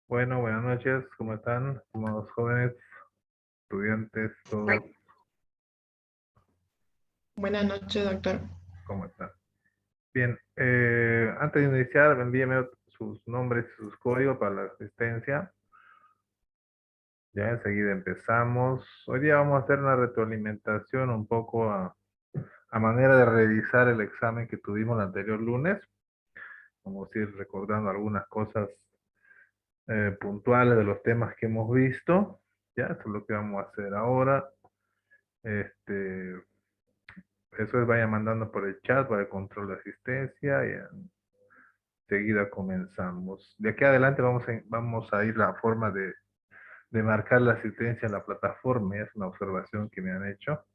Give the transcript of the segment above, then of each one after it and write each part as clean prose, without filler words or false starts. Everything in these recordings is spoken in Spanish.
Bueno, buenas noches, ¿cómo están? Estimados jóvenes, estudiantes, todos, Buenas noches, doctor. ¿cómo están? Bien, antes de iniciar, envíenme sus nombres y sus códigos para la asistencia. Ya enseguida empezamos. Hoy día vamos a hacer una retroalimentación un poco a manera de revisar el examen que tuvimos el anterior lunes. Vamos a ir recordando algunas cosas puntuales de los temas que hemos visto. Ya, eso es lo que vamos a hacer ahora. Este, Eso es, vaya mandando por el chat para el control de asistencia y enseguida comenzamos. De aquí adelante vamos a ir la forma de marcar la asistencia en la plataforma. Es una observación que me han hecho.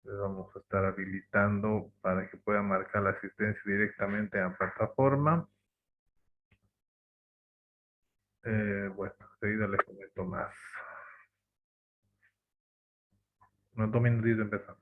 Entonces vamos a estar habilitando para que puedan marcar la asistencia directamente en la plataforma. Bueno, enseguida les comento más. No tomen minutitos empezamos.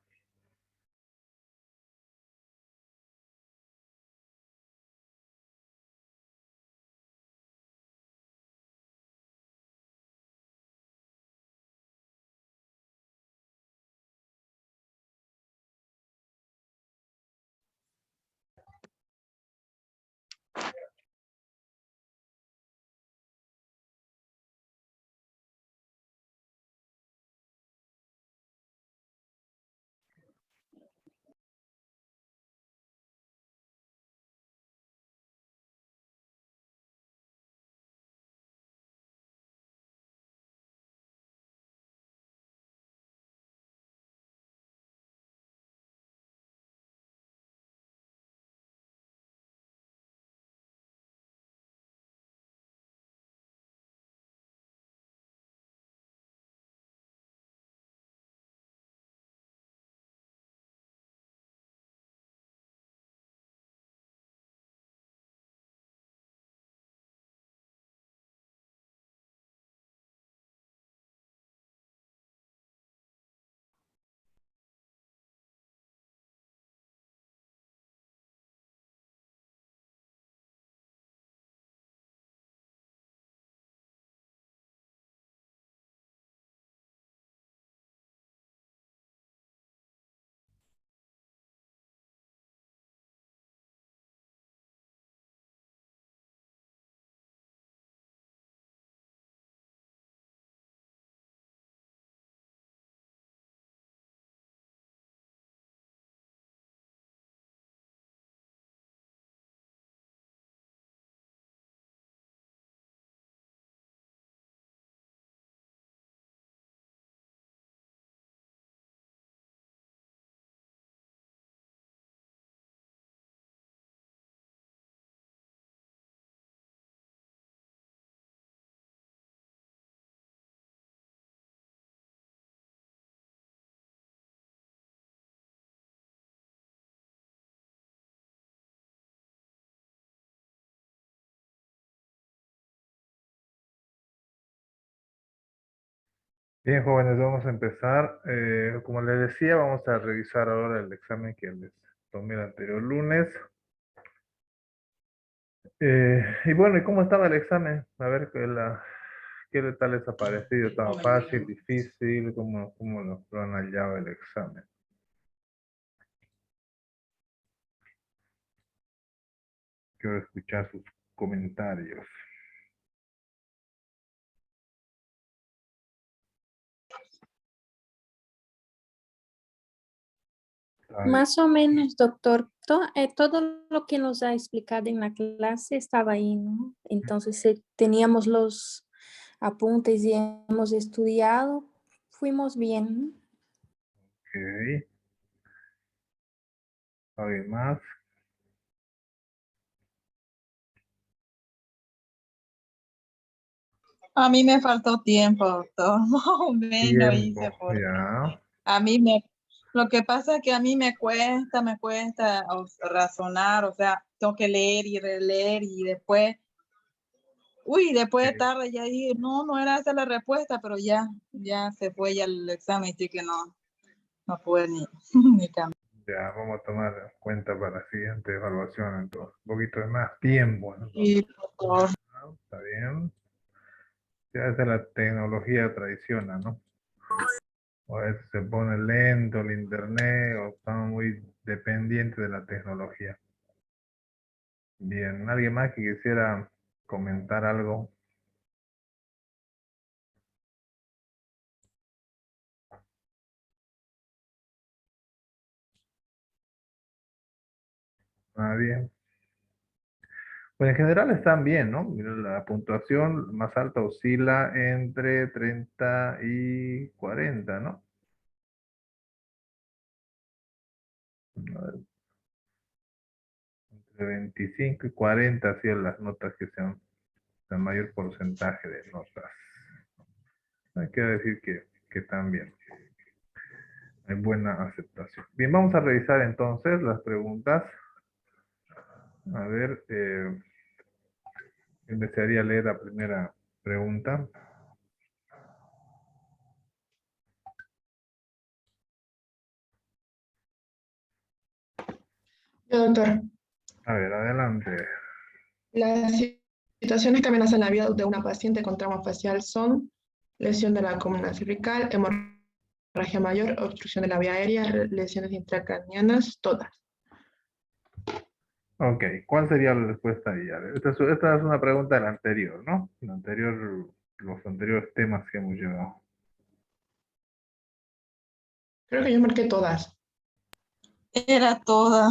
Bien, jóvenes, vamos a empezar. Como les decía, vamos a revisar ahora el examen que les tomé el anterior lunes. Y bueno, ¿y cómo estaba el examen? A ver qué tal les ha parecido. ¿Estaba fácil, difícil? ¿Cómo lo han hallado el examen? Quiero escuchar sus comentarios. Más o menos, doctor. Todo lo que nos ha explicado en la clase estaba ahí, ¿no? Entonces teníamos los apuntes y hemos estudiado, fuimos bien. Ok. ¿Alguien más? A mí me faltó tiempo, doctor. Más o menos hice Tiempo, porque ya. a mí lo que pasa es que a mí me cuesta razonar, o sea, tengo que leer y releer y después, después de tarde ya dije, no era esa la respuesta, pero ya se fue ya el examen, así que no pude ni, ni cambiar. Ya, vamos a tomar en cuenta para la siguiente evaluación, entonces. Un poquito de más tiempo, ¿no? Sí, doctor. ¿no? Está bien. Ya es de la tecnología traiciona, ¿no? O a veces se pone lento el internet o estamos muy dependientes de la tecnología. Bien, ¿alguien más que quisiera comentar algo? Nadie. Pues en general están bien, ¿no? Mira, la puntuación más alta oscila entre 30 y 40, ¿no? Entre 25 y 40 así son las notas que sean el mayor porcentaje de notas. Hay que decir que están bien. Hay buena aceptación. Bien, vamos a revisar entonces las preguntas. A ver, desearía leer la primera pregunta. Ya, doctor. A ver, adelante. Las situaciones que amenazan la vida de una paciente con trauma facial son lesión de la columna cervical, hemorragia mayor, obstrucción de la vía aérea, lesiones intracranianas, todas. Ok, ¿cuál sería la respuesta ahí? A ver, esta es una pregunta del anterior, ¿no? El anterior, los anteriores temas que hemos llevado. Creo que yo marqué todas. Era toda.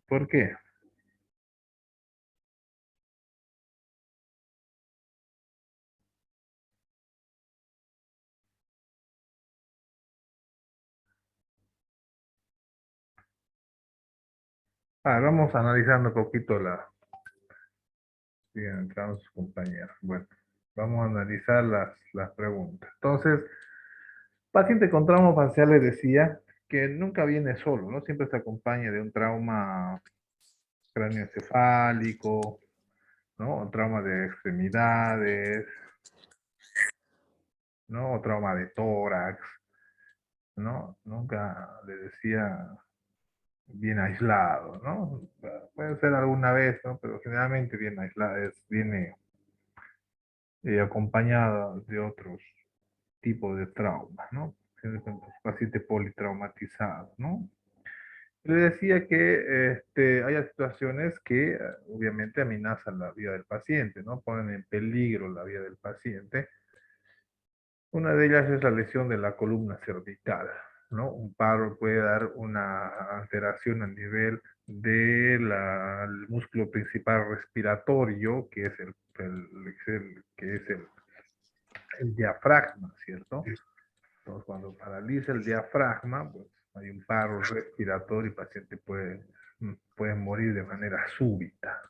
¿Por qué? Vamos analizando un poquito la... Siguen entrando sus compañeros. Bueno, vamos a analizar las preguntas. Entonces, paciente con trauma facial le decía que nunca viene solo, ¿no? Siempre se acompaña de un trauma cráneoencefálico, ¿no? Un trauma de extremidades, ¿no? O trauma de tórax, ¿no? Nunca le decía bien aislado, ¿no? Puede ser alguna vez, ¿no? Pero generalmente bien aislado, viene acompañada de otros tipos de traumas, ¿no? Paciente politraumatizado, ¿no? Le decía que hay situaciones que obviamente amenazan la vida del paciente, ¿no? Ponen en peligro la vida del paciente. Una de ellas es la lesión de la columna cervical, ¿no? Un paro puede dar una alteración a nivel del músculo principal respiratorio, que es el diafragma, ¿cierto? Entonces, cuando paraliza el diafragma, pues hay un paro respiratorio y el paciente puede morir de manera súbita,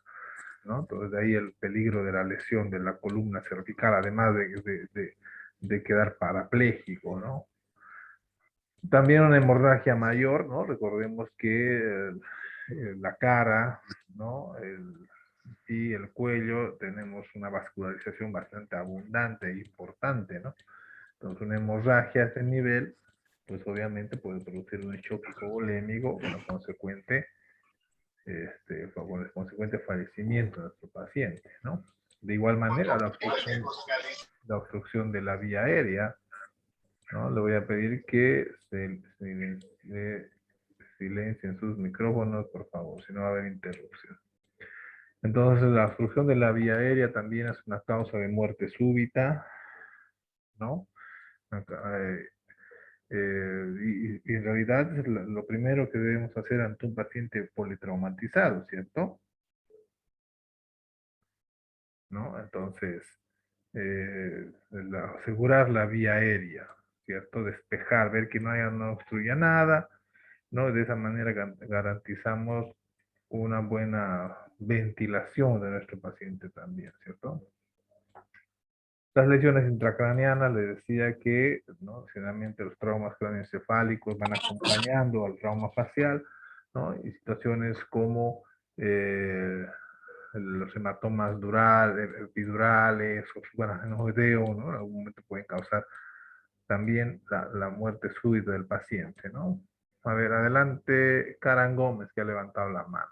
¿no? Entonces, de ahí el peligro de la lesión de la columna cervical, además de quedar parapléjico, ¿no? También una hemorragia mayor, ¿no? Recordemos que la cara, ¿no? Y el cuello tenemos una vascularización bastante abundante e importante, ¿no? Entonces, una hemorragia a ese nivel, pues obviamente puede producir un choque hipovolémico con el consecuente fallecimiento de nuestro paciente, ¿no? De igual manera, la obstrucción de la vía aérea, ¿no? Le voy a pedir que silencien sus micrófonos, por favor, si no va a haber interrupción. Entonces, la obstrucción de la vía aérea también es una causa de muerte súbita, ¿no? Y en realidad es lo primero que debemos hacer ante un paciente politraumatizado, ¿cierto? ¿No? Entonces, asegurar la vía aérea, ¿cierto? Despejar, ver que no obstruya nada, ¿no? De esa manera garantizamos una buena ventilación de nuestro paciente también, ¿cierto? Las lesiones intracraneanas, le decía que, ¿no? Generalmente los traumas craneoencefálicos van acompañando al trauma facial, ¿no? Y situaciones como los hematomas epidurales o subaracnoideo, ¿no? En algún momento pueden causar también la muerte súbita del paciente, ¿no? A ver, adelante, Karen Gómez, que ha levantado la mano.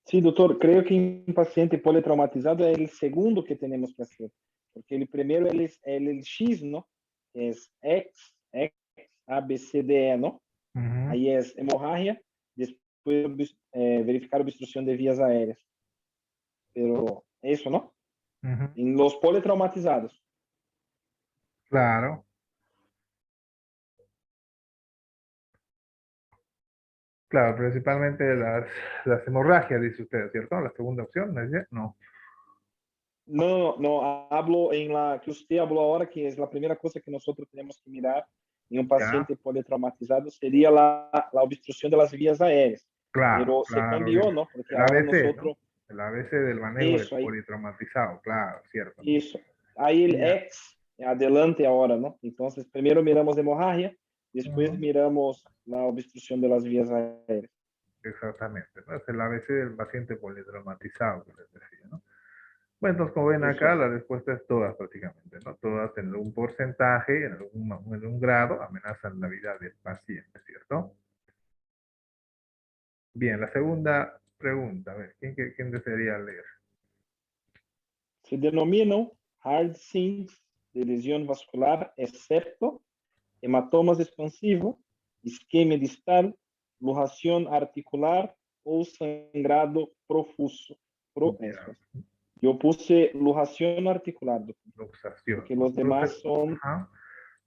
Sí, doctor, creo que en paciente politraumatizado es el segundo que tenemos que hacer, porque el primero es el X, ¿no? Es X, A, B, C, D, E, ¿no? Ujú. Ahí es hemorragia, después verificar obstrucción de vías aéreas. Pero eso, ¿no? Ujú. En los politraumatizados. Claro. Claro, principalmente las hemorragias, dice usted, ¿cierto? La segunda opción, ¿me dice? No. No, hablo en la que usted habló ahora, que es la primera cosa que nosotros tenemos que mirar en un paciente Ya, politraumatizado, sería la obstrucción de las vías aéreas. claro, Pero se claro. cambió, ¿no? Porque El ahora ABC, ¿no? nosotros, El ABC del manejo del eso, ahí, politraumatizado, claro, cierto, ¿no? eso. Ahí el Ya. X, adelante ahora, ¿no? Entonces, primero miramos hemorragia, después Ujú. miramos la obstrucción de las vías aéreas. Exactamente, ¿no? Es el ABC del paciente politraumatizado que les decía, ¿no? Bueno, entonces como ven Eso acá, es. la respuesta es todas prácticamente, ¿no? Todas en algún porcentaje, en un grado, amenazan la vida del paciente, ¿cierto? Bien, la segunda pregunta, a ver, ¿quién desearía leer? Se denominam hard sins de lesión vascular, excepto hematomas expansivos, isquemia distal, luxación articular ou sangrado profuso. Ya, Yo puse luxación articular, luxación, porque ¿no? los demás son Ajá.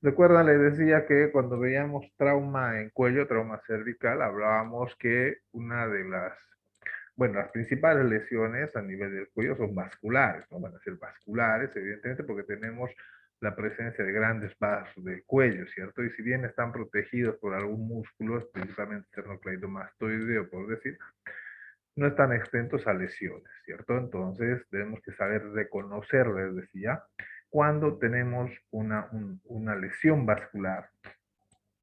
Recuerdan, les decía que cuando veíamos trauma en cuello, trauma cervical, hablábamos que una de las principales lesiones a nivel del cuello son vasculares, ¿no? Van a ser vasculares, evidentemente, porque tenemos la presencia de grandes vasos del cuello, ¿cierto? Y si bien están protegidos por algún músculo, principalmente esternocleidomastoideo, por decir, no están exentos a lesiones, ¿cierto? Entonces debemos que saber reconocer, les decía, cuando tenemos una lesión vascular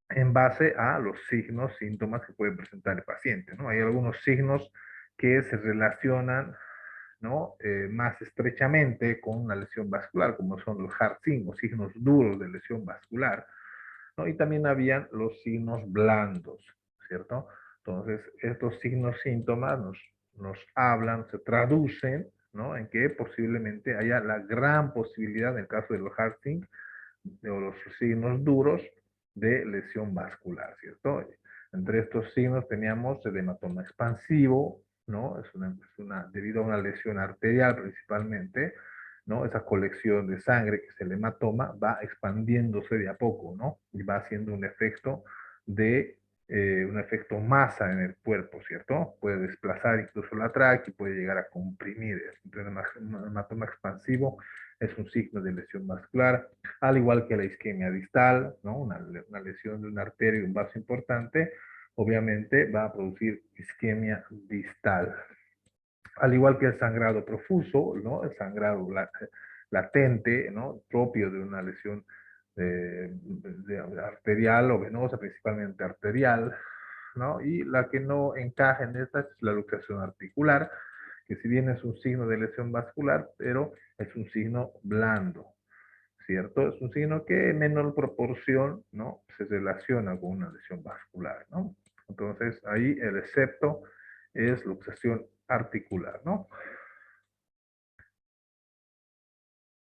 en base a los signos, síntomas que puede presentar el paciente, ¿no? Hay algunos signos que se relacionan, ¿no? Más estrechamente con una lesión vascular, como son los hard signs, signos duros de lesión vascular, ¿no? Y también habían los signos blandos, ¿cierto? Entonces, estos signos, síntomas nos hablan, se traducen, ¿no? En que posiblemente haya la gran posibilidad, en el caso de los hard signs, o los signos duros de lesión vascular, ¿cierto? Entre estos signos teníamos el hematoma expansivo, ¿no? Debido a una lesión arterial principalmente, ¿no? Esa colección de sangre que es el hematoma va expandiéndose de a poco, ¿no? Y va haciendo un efecto masa en el cuerpo, ¿cierto? Puede desplazar incluso la tráquea y puede llegar a comprimir. Entonces, un hematoma expansivo es un signo de lesión vascular, al igual que la isquemia distal, ¿no? Una lesión de una arteria y un vaso importante, obviamente va a producir isquemia distal. Al igual que el sangrado profuso, ¿no? El sangrado latente, ¿no? Propio de una lesión arterial o venosa, principalmente arterial, ¿no? Y la que no encaja en esta es la luxación articular, que si bien es un signo de lesión vascular, pero es un signo blando, ¿cierto? Es un signo que en menor proporción, ¿no? Se relaciona con una lesión vascular, ¿no? Entonces, ahí el excepto es luxación articular, ¿no?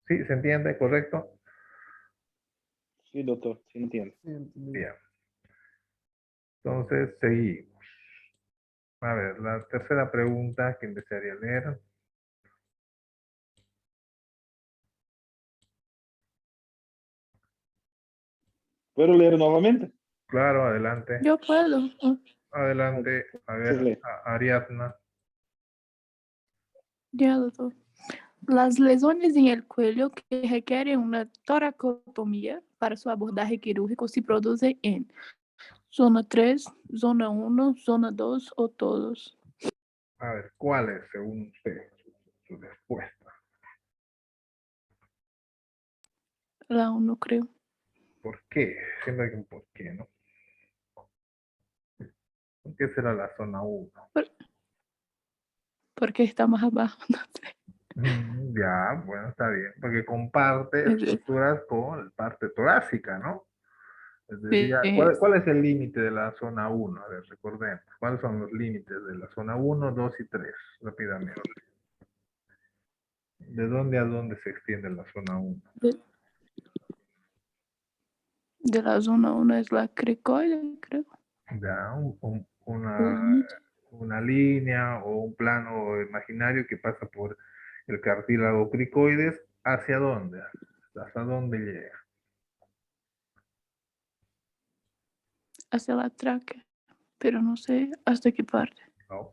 ¿Sí? ¿Se entiende? ¿Correcto? sí, doctor, sí entiendo. Bien. Entonces, seguimos. A ver, la tercera pregunta, ¿quién desearía leer? ¿Puedo leer nuevamente? Claro, adelante. Yo puedo. Adelante. A Entonces, ver, Ariadna. Ya, doctor. Las lesiones en el cuello que requieren una toracotomía para su abordaje quirúrgico se producen en zona 3, zona 1, zona 2 o todos. A ver, ¿cuál es, según usted, su respuesta? La 1 creo. ¿Por qué? Siempre hay un por qué, ¿no? ¿Por qué será la zona 1? Porque está más abajo. No sé. Ya, bueno, está bien, porque comparte Es eso. estructuras con la parte torácica, ¿no? Les decía, Sí, ¿cuál es el límite de la zona 1? A ver, recordemos. ¿Cuáles son los límites de la zona 1, 2 y 3? Rápidamente. ¿De dónde a dónde se extiende la zona 1? de la zona 1 es la cricoide, creo. Ya, Ujú. una línea o un plano imaginario que pasa por el cartílago cricoides. ¿Hacia dónde? ¿Hasta dónde llega? Hacia la tráquea, pero no sé hasta qué parte. No,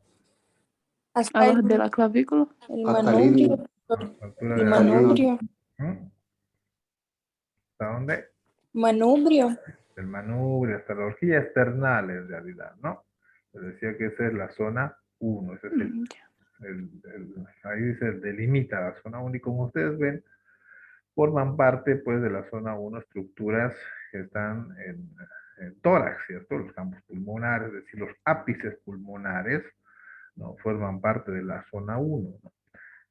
Hasta Abajo de la clavícula. el Hasta manubrio. ali, a la altura El de hasta ali. manubrio. ¿Mm? ¿Hasta dónde? Manubrio. Del manubrio hasta la horquilla external en realidad, ¿no? Les decía que esa es la zona 1, ese es Ya. ahí dice, delimita la zona 1 y como ustedes ven, forman parte pues de la zona 1 estructuras que están en tórax, ¿cierto? Los campos pulmonares, es decir, los ápices pulmonares, ¿no? Forman parte de la zona 1, ¿no?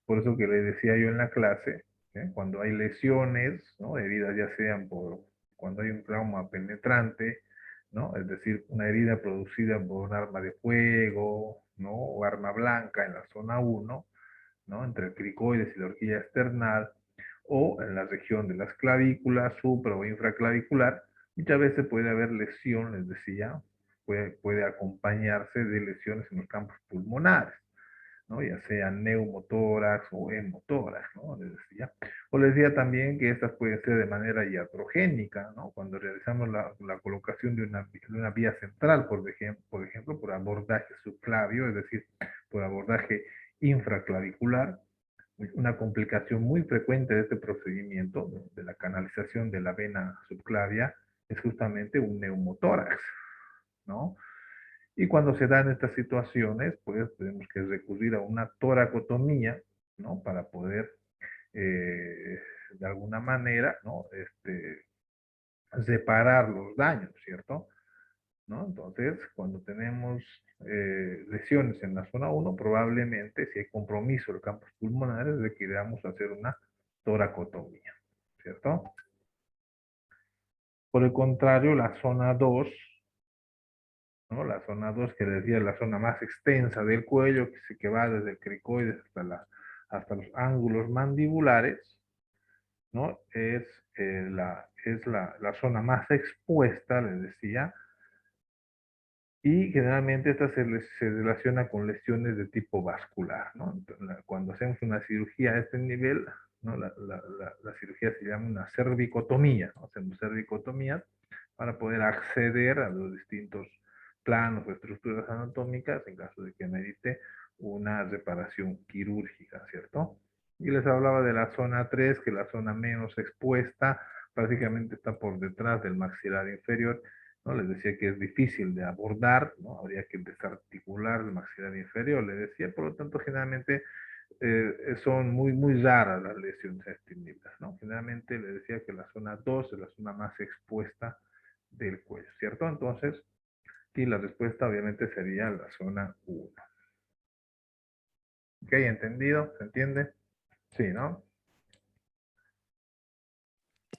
Por eso que le decía yo en la clase, cuando hay lesiones, ¿no? Heridas ya sean por, cuando hay un trauma penetrante, ¿no? Es decir, una herida producida por un arma de fuego, ¿no? O arma blanca en la zona 1, ¿no? Entre el cricoides y la horquilla external, o en la región de las clavículas, supra o infraclavicular, muchas veces puede haber lesión, les decía, puede acompañarse de lesiones en los campos pulmonares, ¿no? Ya sea neumotórax o hemotórax, ¿no? Les decía. O les decía también que estas pueden ser de manera iatrogénica, ¿no? Cuando realizamos la colocación de una vía central, por ejemplo, por abordaje subclavio, es decir, por abordaje infraclavicular. Una complicación muy frecuente de este procedimiento, de la canalización de la vena subclavia, es justamente un neumotórax, ¿no? Y cuando se dan estas situaciones, pues tenemos que recurrir a una toracotomía, ¿no? Para poder, de alguna manera, ¿no? Reparar los daños, ¿cierto? ¿No? Entonces, cuando tenemos lesiones en la zona 1, probablemente, si hay compromiso de campos pulmonares, requeriramos hacer una toracotomía, ¿cierto? Por el contrario, la zona 2, ¿no? La zona 2, que les decía, es la zona más extensa del cuello, que va desde el cricoides hasta los ángulos mandibulares, ¿no? Es la zona más expuesta, les decía, y generalmente esta se relaciona con lesiones de tipo vascular, ¿no? Entonces, cuando hacemos una cirugía a este nivel, ¿no? La cirugía se llama una cervicotomía, ¿no? Hacemos cervicotomías para poder acceder a los distintos planos o estructuras anatómicas en caso de que merite una reparación quirúrgica, ¿cierto? Y les hablaba de la zona 3, que es la zona menos expuesta, prácticamente está por detrás del maxilar inferior, ¿no? Les decía que es difícil de abordar, ¿no? Habría que desarticular el maxilar inferior, le decía, por lo tanto, generalmente son muy, muy raras las lesiones extendidas, ¿no? Generalmente le decía que la zona 2 es la zona más expuesta del cuello, ¿cierto? Entonces, aquí la respuesta obviamente sería la zona 1. ¿Ok? ¿Entendido? ¿Se entiende? Sí, ¿no?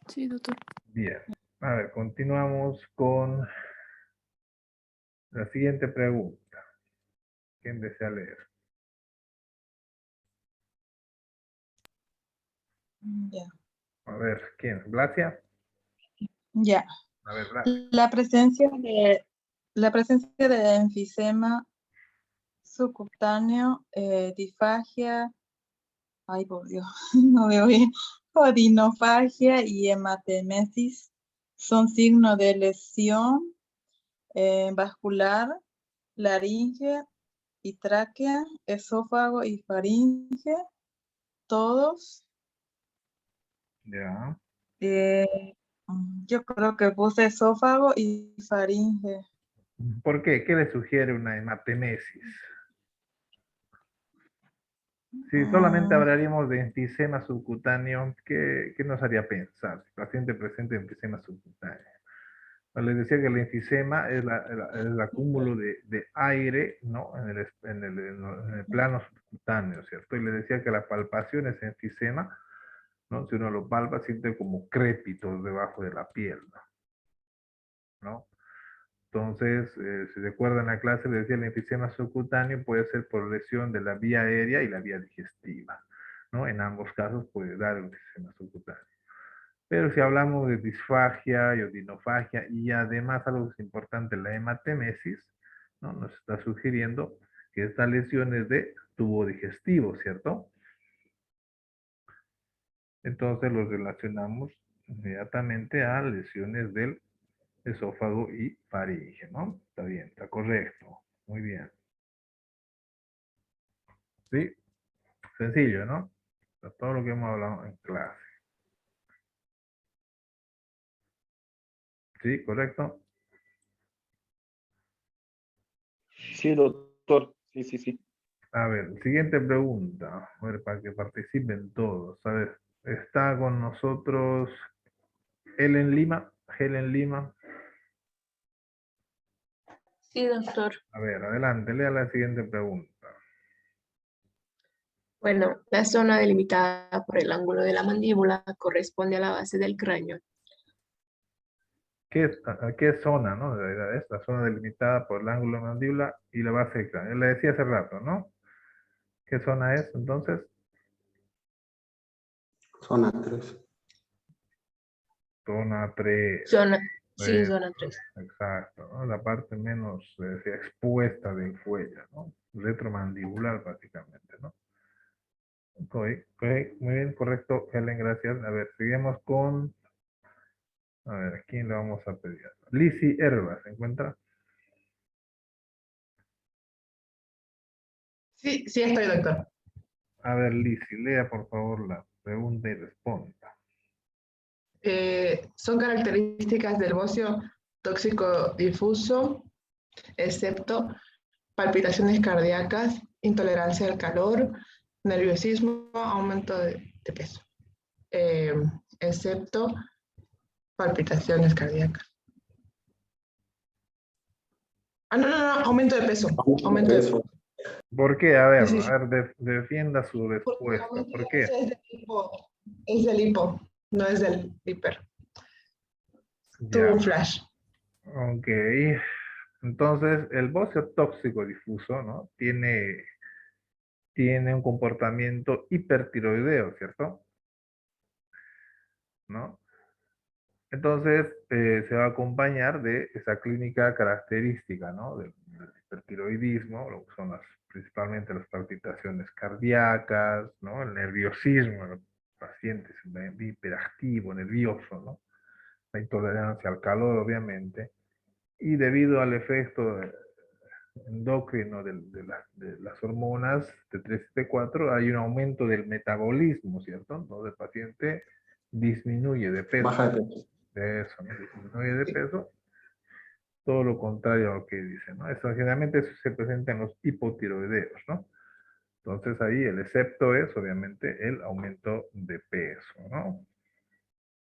Sí, doctor. Bien. A ver, continuamos con la siguiente pregunta. ¿Quién desea leer? Ya. A ver, ¿quién? ¿Blasia? Ya. A ver, Blasia. La presencia de enfisema subcutáneo, disfagia, ay por Dios, no veo bien, odinofagia y hematemesis son signos de lesión vascular, laringe y tráquea, esófago y faringe, todos. Ya. Yo creo que puse esófago y faringe. ¿Por qué? ¿Qué le sugiere una hematemesis? Si solamente Mm, hablaríamos de enfisema subcutáneo, ¿qué nos haría pensar? Si el paciente presenta enfisema subcutáneo. Pues les decía que el enfisema es el acúmulo de aire, ¿no? En el plano subcutáneo, ¿cierto? Y les decía que la palpación es enfisema, ¿no? Si uno lo palpa, siente como crépitos debajo de la piel, ¿no? ¿no? Entonces, si recuerdan la clase, les decía el enfisema subcutáneo puede ser por lesión de la vía aérea y la vía digestiva, ¿no? En ambos casos puede dar un enfisema subcutáneo. Pero si hablamos de disfagia y odinofagia y además algo que es importante, la hematemesis, ¿no? Nos está sugiriendo que esta lesión es de tubo digestivo, ¿cierto? Entonces lo relacionamos inmediatamente a lesiones del esófago y faringe, ¿no? Está bien, está correcto. Muy bien. ¿Sí? Sencillo, ¿no? Todo lo que hemos hablado en clase. ¿Sí? ¿Correcto? Sí, doctor. Sí, sí, sí. A ver, siguiente pregunta. A ver, para que participen todos. A ver, está con nosotros Helen Lima. Helen Lima. Sí, doctor. A ver, adelante, lea la siguiente pregunta. Bueno, la zona delimitada por el ángulo de la mandíbula corresponde a la base del cráneo. ¿A qué zona, no? En realidad es la zona delimitada por el ángulo de mandíbula y la base del cráneo. Le decía hace rato, ¿no? ¿Qué zona es entonces? Zona 3. Zona 3. Sí, zona 3. Exacto, ¿no? La parte menos expuesta del cuello, ¿no? Retromandibular prácticamente, ¿no? Ok, muy bien, correcto, Helen, gracias. A ver, seguimos con... A ver, ¿a quién le vamos a pedir? Lizzy Herba, ¿se encuentra? Sí, sí estoy, doctor. A ver, Lizzy, lea por favor la pregunta y responda. Son características del bocio tóxico difuso, excepto palpitaciones cardíacas, intolerancia al calor, nerviosismo, aumento de peso, excepto palpitaciones cardíacas. No, aumento de peso. Aumento de peso. ¿Por qué? A ver, Sí, sí. defienda su respuesta. ¿Por qué? Es del hipo, no es del hiper. Ya. Tuvo un flash. Ok. Entonces, el bocio tóxico difuso, ¿no? Tiene un comportamiento hipertiroideo, ¿cierto? ¿No? Entonces, se va a acompañar de esa clínica característica, ¿no? Del hipertiroidismo, lo que son principalmente las palpitaciones cardíacas, ¿no? El nerviosismo en los pacientes, el hiperactivo, nervioso, ¿no? La intolerancia al calor, obviamente. Y debido al efecto endocrino de las hormonas T3 y T4, hay un aumento del metabolismo, ¿cierto? Entonces el paciente disminuye de peso. Baja de peso. De eso, ¿no? Disminuye de peso. Todo lo contrario a lo que dice, ¿no? Eso, generalmente eso se presenta en los hipotiroideos, ¿no? Entonces ahí el excepto es, obviamente, el aumento de peso, ¿no?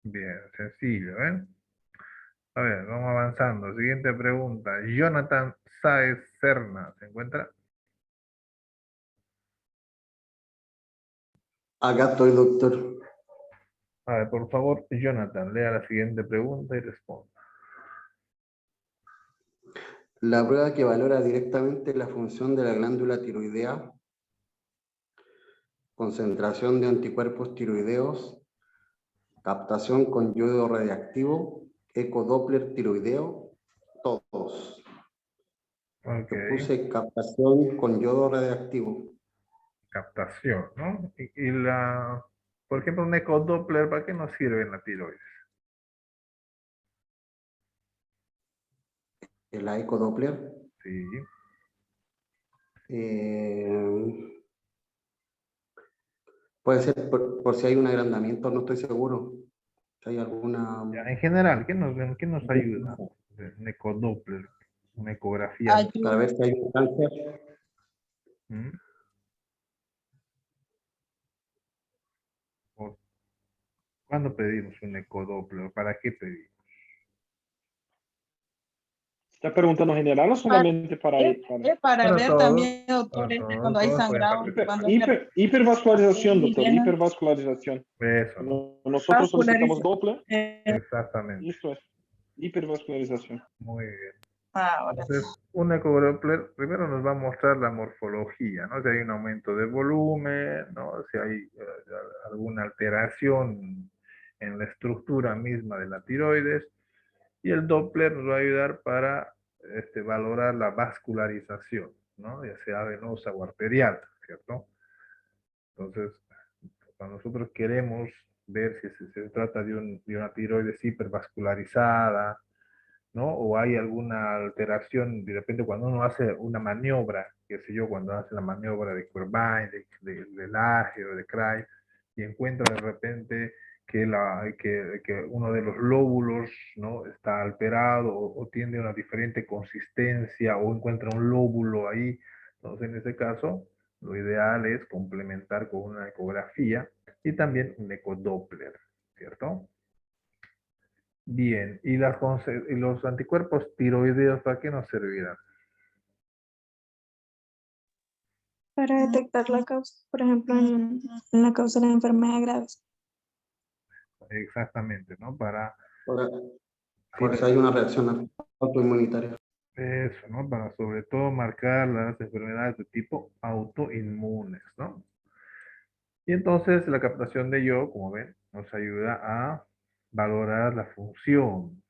Bien, sencillo, ¿eh? A ver, vamos avanzando. Siguiente pregunta. Jonathan Sáez Serna, ¿se encuentra? Acá estoy, doctor. A ver, por favor, Jonathan, lea la siguiente pregunta y responda. La prueba que valora directamente la función de la glándula tiroidea, concentración de anticuerpos tiroideos, captación con yodo radiactivo, ecodoppler tiroideo, todos. Ok. Yo puse captación con yodo radiactivo. Captación, ¿no? Por ejemplo, un ecodoppler, ¿para qué nos sirve en la tiroides? La ecodoppler. Sí. Puede ser por si hay un agrandamiento, no estoy seguro. Si hay alguna... Ya, en general, ¿qué nos ayuda? Un ecodoppler, una ecografía. Para ver si hay un cáncer. ¿Mm? ¿Cuándo pedimos un ecodoppler? ¿Para qué pedimos? ¿Está preguntando general o solamente para Es para ver todos, también, doctor, para todos, cuando hay todos pueden sangrado. participar. Cuando Hipervascularización, doctor, llena. hipervascularización. Eso, ¿no? Nosotros solicitamos Vasculariza- Doppler. Exactamente. Listo es. Hipervascularización. Muy bien. Ahora. Entonces, un ecodoppler primero nos va a mostrar la morfología, ¿no? Si hay un aumento de volumen, ¿no? Si hay alguna alteración en la estructura misma de la tiroides. Y el Doppler nos va a ayudar para valorar la vascularización, ¿no? Ya sea venosa o arterial, ¿cierto? Entonces, cuando nosotros queremos ver si se trata de una tiroides hipervascularizada, ¿no? O hay alguna alteración, de repente cuando uno hace una maniobra, qué sé yo, cuando hace la maniobra de Quervain, de Lage o de Cray, y encuentra de repente que uno de los lóbulos, ¿no? Está alterado o tiene una diferente consistencia o encuentra un lóbulo ahí. Entonces, en ese caso, lo ideal es complementar con una ecografía y también un ecodoppler, ¿cierto? Bien, ¿y los anticuerpos tiroideos para qué nos servirán? Para detectar la causa, por ejemplo, en la causa de enfermedades graves. Exactamente, ¿no? Para, Por si hay una reacción autoinmunitaria. eso, ¿no? Para sobre todo marcar las enfermedades de tipo autoinmunes, ¿no? Y entonces la captación de yodo, como ven, nos ayuda a valorar la función,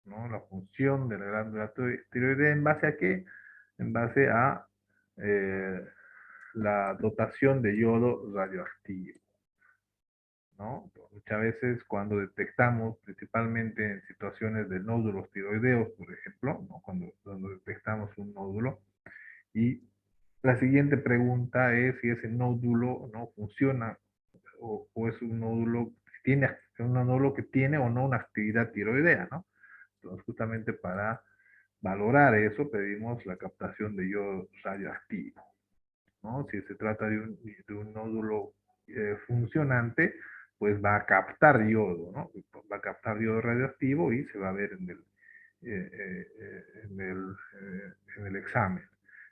¿no? La función de la glándula tiroidea, ¿en base a qué? En base a la dotación de yodo radioactivo, ¿no? Muchas veces cuando detectamos, principalmente en situaciones de nódulos tiroideos, por ejemplo, ¿no? Cuando detectamos un nódulo, y la siguiente pregunta es si ese nódulo no funciona o es un nódulo que tiene o no una actividad tiroidea, ¿no? Entonces, justamente para valorar eso, pedimos la captación de yodo radioactivo, ¿no? Si se trata de un nódulo funcionante, pues va a captar yodo, ¿no? Va a captar yodo radioactivo y se va a ver en el examen,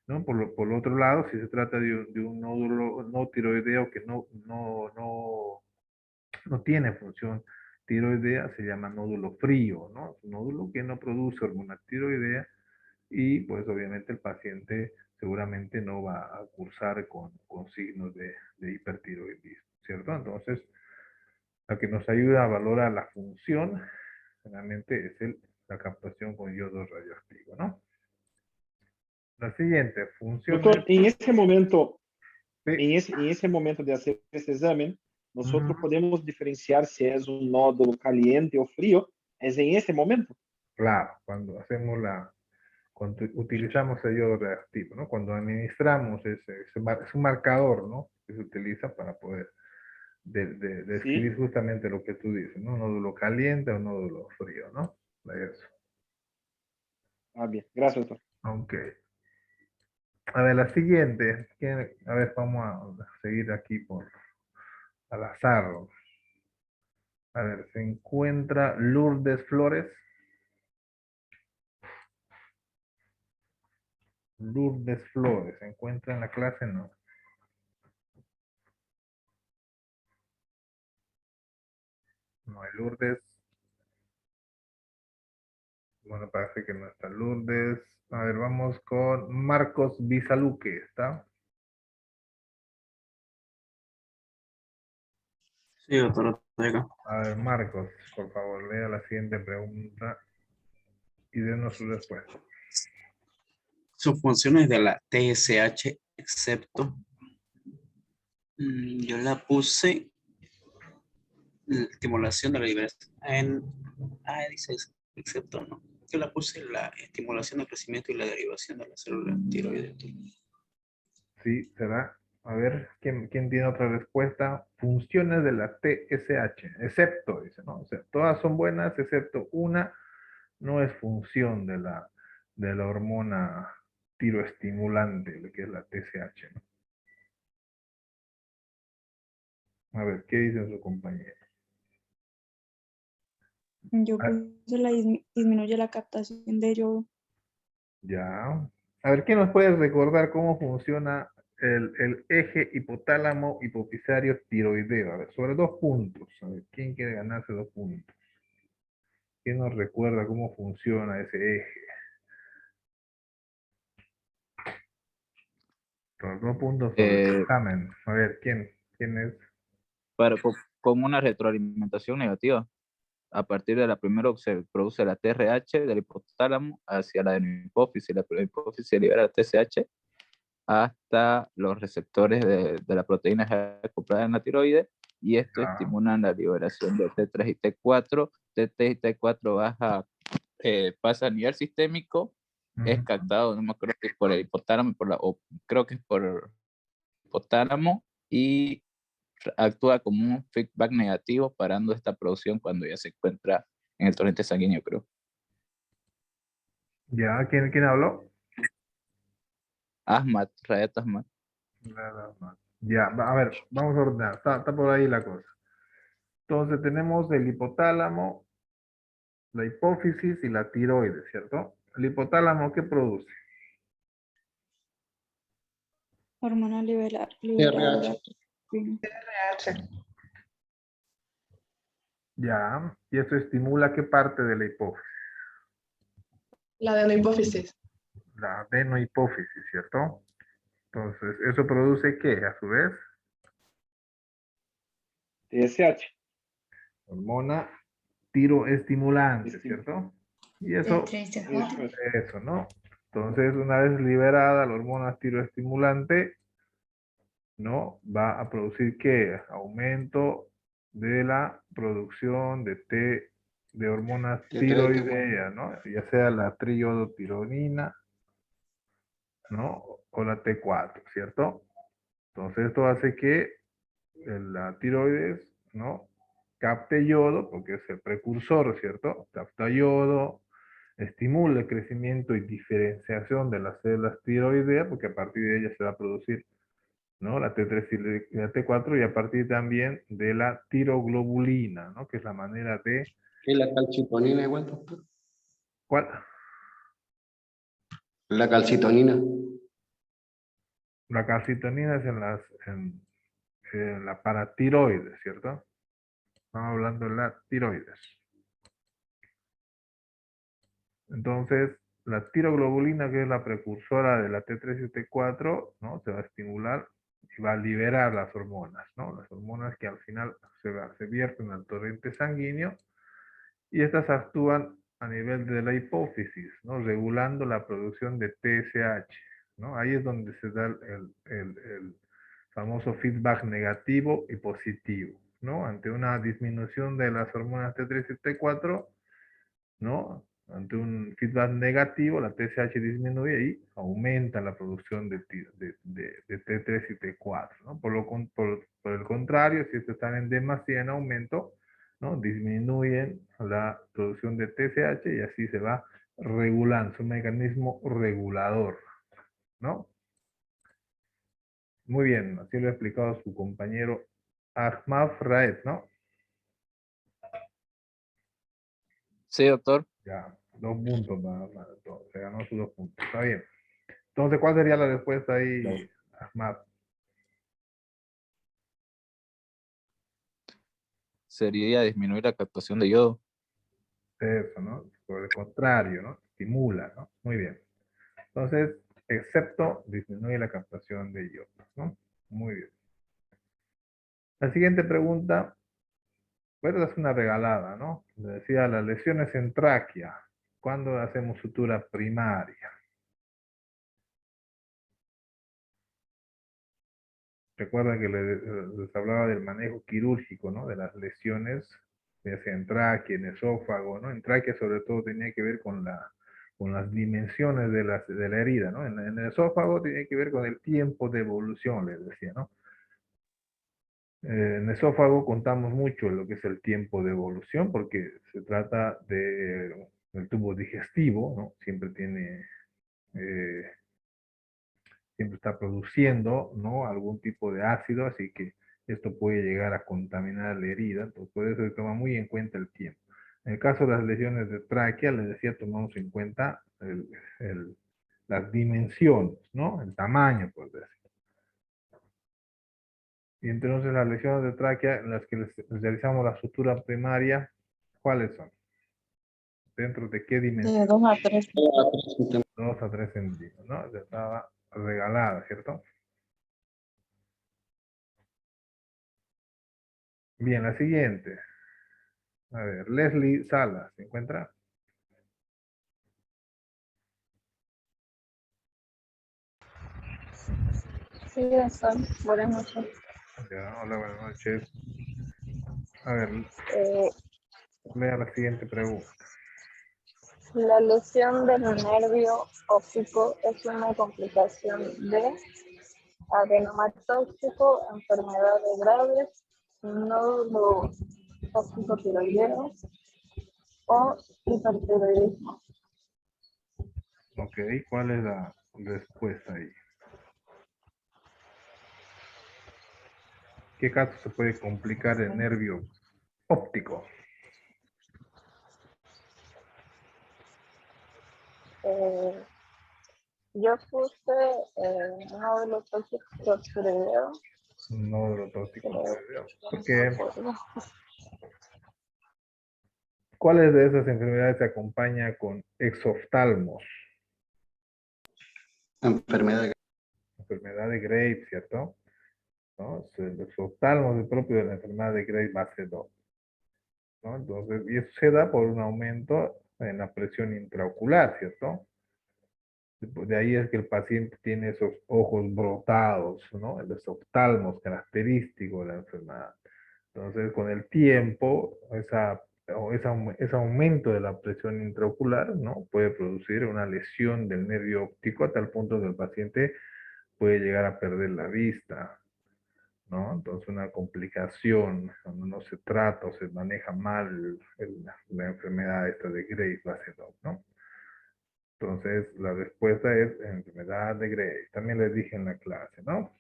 ¿no? Por el otro lado, si se trata de un nódulo no tiroideo que no tiene función tiroidea, se llama nódulo frío, ¿no? Es un nódulo que no produce hormona tiroidea y pues obviamente el paciente seguramente no va a cursar con signos de hipertiroidismo, ¿cierto? Entonces, la que nos ayuda a valorar la función, generalmente es la captación con yodo radioactivo, ¿no? La siguiente, funciones. Doctor, en ese momento, Sí. en ese momento de hacer este examen, nosotros Ujú. podemos diferenciar si es un nódulo caliente o frío, es en ese momento. Claro, cuando utilizamos el yodo reactivo, ¿no? Cuando administramos es un marcador, ¿no? Que se utiliza para poder describir Sí. justamente lo que tú dices, ¿no? Nódulo caliente o nódulo frío, ¿no? Eso. Ah, bien, gracias, doctor. Ok. A ver, la siguiente. A ver, vamos a seguir aquí al azar. A ver, se encuentra Lourdes Flores. Lourdes Flores, ¿se encuentra en la clase? No. No hay Lourdes. Bueno, parece que no está Lourdes. A ver, vamos con Marcos Bisaluque, ¿está? Sí, doctor Ortega. A ver, Marcos, por favor, lea la siguiente pregunta y denos su respuesta. Sus funciones de la TSH, excepto, yo la puse la estimulación de la liberación. Dice excepto, no. Yo la puse la estimulación del crecimiento y la derivación de las células tiroides. Sí, será. A ver, ¿quién tiene otra respuesta? Funciones de la TSH, excepto, dice, ¿no? O sea, todas son buenas, excepto una no es función de la hormona tiroestimulante, lo que es la TSH, ¿no? A ver, ¿qué dice su compañero? Yo puse disminuye la captación de yodo. Ya. A ver, ¿quién nos puede recordar cómo funciona el eje hipotálamo hipofisario tiroideo? A ver, sobre 2 puntos. A ver, ¿quién quiere ganarse 2 puntos? ¿Quién nos recuerda cómo funciona ese eje? Los 2 puntos sobre el examen. A ver, ¿quién es? Con una retroalimentación negativa. A partir de la primera se produce la TRH del hipotálamo hacia la hipófisis. La hipófisis libera la TSH hasta los receptores de la proteína acoplada en la tiroides, y esto estimula la liberación de T3 y T4. T3 y T4 pasa a nivel sistémico, es captado, no me acuerdo si es por el hipotálamo, creo que es por el hipotálamo, y actúa como un feedback negativo, parando esta producción cuando ya se encuentra en el torrente sanguíneo, creo. ¿Ya? ¿Quién habló? Ahmad, Raed Ahmad. Ya, a ver, vamos a ordenar. Está por ahí la cosa. Entonces tenemos el hipotálamo, la hipófisis y la tiroides, ¿cierto? El hipotálamo, ¿qué produce? Hormona liberadora. RH. Ya, y esto estimula ¿qué parte de la hipófisis? La adenohipófisis. La adenohipófisis, ¿cierto? Entonces, ¿eso produce qué, a su vez? TSH. Hormona tiroestimulante, ¿cierto? Y eso, ¿no? Entonces, una vez liberada la hormona tiroestimulante, ¿no? Va a producir ¿qué? Aumento de la producción de hormonas tiroideas, ¿no? Ya sea la triiodotironina, ¿no? O la T4, ¿cierto? Entonces, esto hace que la tiroides, ¿no? Capte yodo, porque es el precursor, ¿cierto? Capta yodo, estimula el crecimiento y diferenciación de las células tiroideas, porque a partir de ellas se va a producir, ¿no? La T3 y la T4, y a partir también de la tiroglobulina, ¿no? Que es la manera de... ¿Y la calcitonina igual, doctor? ¿Cuál? La calcitonina. La calcitonina es en la paratiroides, ¿cierto? Estamos hablando de la tiroides. Entonces, la tiroglobulina, que es la precursora de la T3 y T4, ¿no? Se va a estimular y va a liberar las hormonas, ¿no? Las hormonas que al final se vierten al torrente sanguíneo, y estas actúan a nivel de la hipófisis, ¿no? Regulando la producción de TSH, ¿no? Ahí es donde se da el famoso feedback negativo y positivo, ¿no? Ante una disminución de las hormonas T3 y T4, ¿no? Ante un feedback negativo, la TSH disminuye y aumenta la producción de T3 y T4, ¿no? Por el contrario, si estos están en demasía, en aumento, ¿no? Disminuyen la producción de TSH y así se va regulando, es un mecanismo regulador, ¿no? Muy bien, así lo ha explicado su compañero Ahmad Raed, ¿no? Sí, doctor. Ya, 2 puntos, se ganó sus 2 puntos, está bien. Entonces, ¿cuál sería la respuesta ahí, Ahmad? Sería disminuir la captación de yodo. Eso, ¿no? Por el contrario, ¿no? Estimula, ¿no? Muy bien. Entonces, excepto disminuye la captación de yodo, ¿no? Muy bien. La siguiente pregunta, bueno, es una regalada, ¿no? Le decía, las lesiones en tráquea, ¿cuándo hacemos sutura primaria? Recuerda que les hablaba del manejo quirúrgico, ¿no? De las lesiones, ya sea en tráquea, en esófago, ¿no? En tráquea sobre todo tenía que ver con las dimensiones de la herida, ¿no? En el esófago tiene que ver con el tiempo de evolución, les decía, ¿no? En esófago contamos mucho lo que es el tiempo de evolución, porque se trata del tubo digestivo, ¿no? Siempre está produciendo, ¿no? Algún tipo de ácido, así que esto puede llegar a contaminar la herida, entonces por eso se toma muy en cuenta el tiempo. En el caso de las lesiones de tráquea, les decía, tomamos en cuenta las dimensiones, ¿no? El tamaño, por decir. Y entonces las lesiones de tráquea en las que les realizamos la sutura primaria, ¿cuáles son? ¿Dentro de qué dimensión? De 2 a 3. 2 a 3 centímetros, ¿no? Ya estaba regalada, ¿cierto? Bien, la siguiente. A ver, Leslie Salas, ¿se encuentra? Sí, doctor. Buenas noches. Ya, hola, buenas noches. A ver, Eh, lea la siguiente pregunta. la lesión del nervio óptico es una complicación de adenoma tóxico, enfermedades graves, nódulo óptico tiroideo o hipertiroidismo. Ok, ¿cuál es la respuesta ahí? ¿Qué caso se puede complicar el nervio óptico? Yo puse nódulo tóxico tiroideo. Nódulo tóxico pero tiroideo. no ¿Por me qué? acuerdo. ¿Cuáles de esas enfermedades se acompaña con exoftalmos? Enfermedad. Enfermedad de Graves, ¿cierto? ¿No? El exoftalmos es propio de la enfermedad de Graves base 2. ¿No? Entonces, y eso se da por un aumento en la presión intraocular, ¿cierto? De ahí es que el paciente tiene esos ojos brotados, ¿no? El exoftalmos característico de la enfermedad. Entonces, con el tiempo, ese aumento de la presión intraocular, ¿no? Puede producir una lesión del nervio óptico a tal punto que el paciente puede llegar a perder la vista, ¿no? Entonces, una complicación cuando no se trata o se maneja mal la enfermedad esta de Graves base 2, ¿no? Entonces, la respuesta es enfermedad de Graves. También les dije en la clase, ¿no?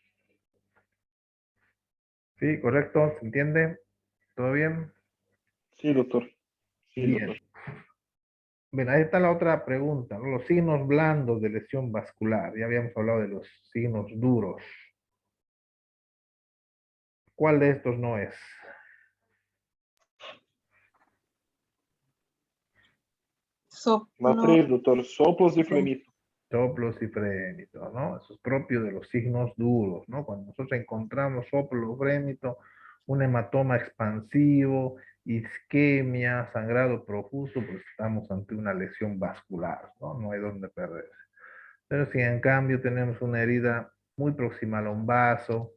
Sí, correcto, ¿se entiende? ¿Todo bien? Sí, doctor. Sí, Bien. doctor. Bien, ahí está la otra pregunta, ¿no? Los signos blandos de lesión vascular. Ya habíamos hablado de los signos duros. ¿Cuál de estos no es? La 3, doctor. Soplos y frenito. Soplos y frémitos, ¿no? Eso es propio de los signos duros, ¿no? Cuando nosotros encontramos soplo o frémito, un hematoma expansivo, isquemia, sangrado profuso, pues estamos ante una lesión vascular, ¿no? No hay dónde perderse. Pero si en cambio tenemos una herida muy proximal a un vaso,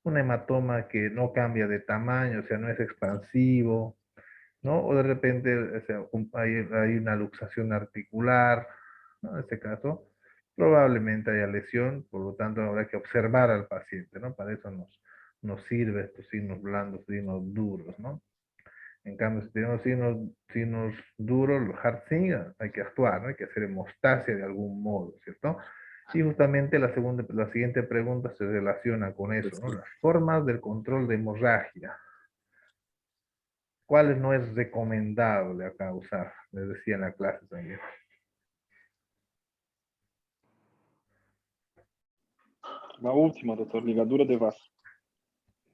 un hematoma que no cambia de tamaño, o sea, no es expansivo, ¿no? O de repente o sea, hay una luxación articular, ¿no? En este caso, probablemente haya lesión, por lo tanto habrá que observar al paciente, ¿no? Para eso nos sirve estos signos blandos, signos duros, ¿no? En cambio, si tenemos signos duros, los hard signs, hay que actuar, ¿no? Hay que hacer hemostasia de algún modo, ¿cierto? Y justamente la siguiente pregunta se relaciona con eso, ¿no? Las formas del control de hemorragia. ¿Cuáles no es recomendable acá usar? Les decía en la clase también. La última, doctor. Ligadura de vaso.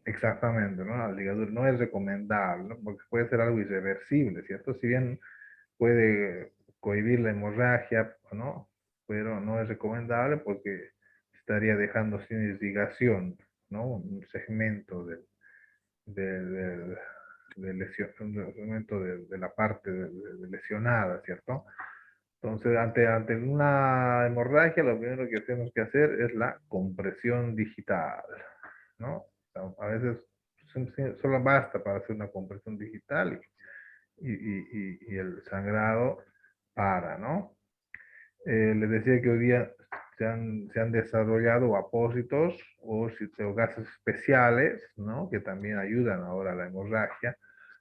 Exactamente, ¿no? La ligadura no es recomendable, ¿no? Porque puede ser algo irreversible, ¿cierto? Si bien puede cohibir la hemorragia, ¿no? Pero no es recomendable porque estaría dejando sin irrigación, ¿no? Un segmento un segmento de la parte lesionada, ¿cierto? Entonces, ante una hemorragia, lo primero que tenemos que hacer es la compresión digital, ¿no? A veces solo basta para hacer una compresión digital y el sangrado para, ¿no? Les decía que hoy día se han desarrollado apósitos o gases especiales, ¿no? Que también ayudan ahora a la hemorragia.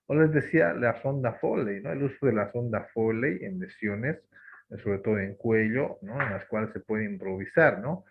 O les decía la sonda Foley, ¿no? El uso de la sonda Foley en lesiones, sobre todo en cuello, ¿no? En las cuales se puede improvisar, ¿no?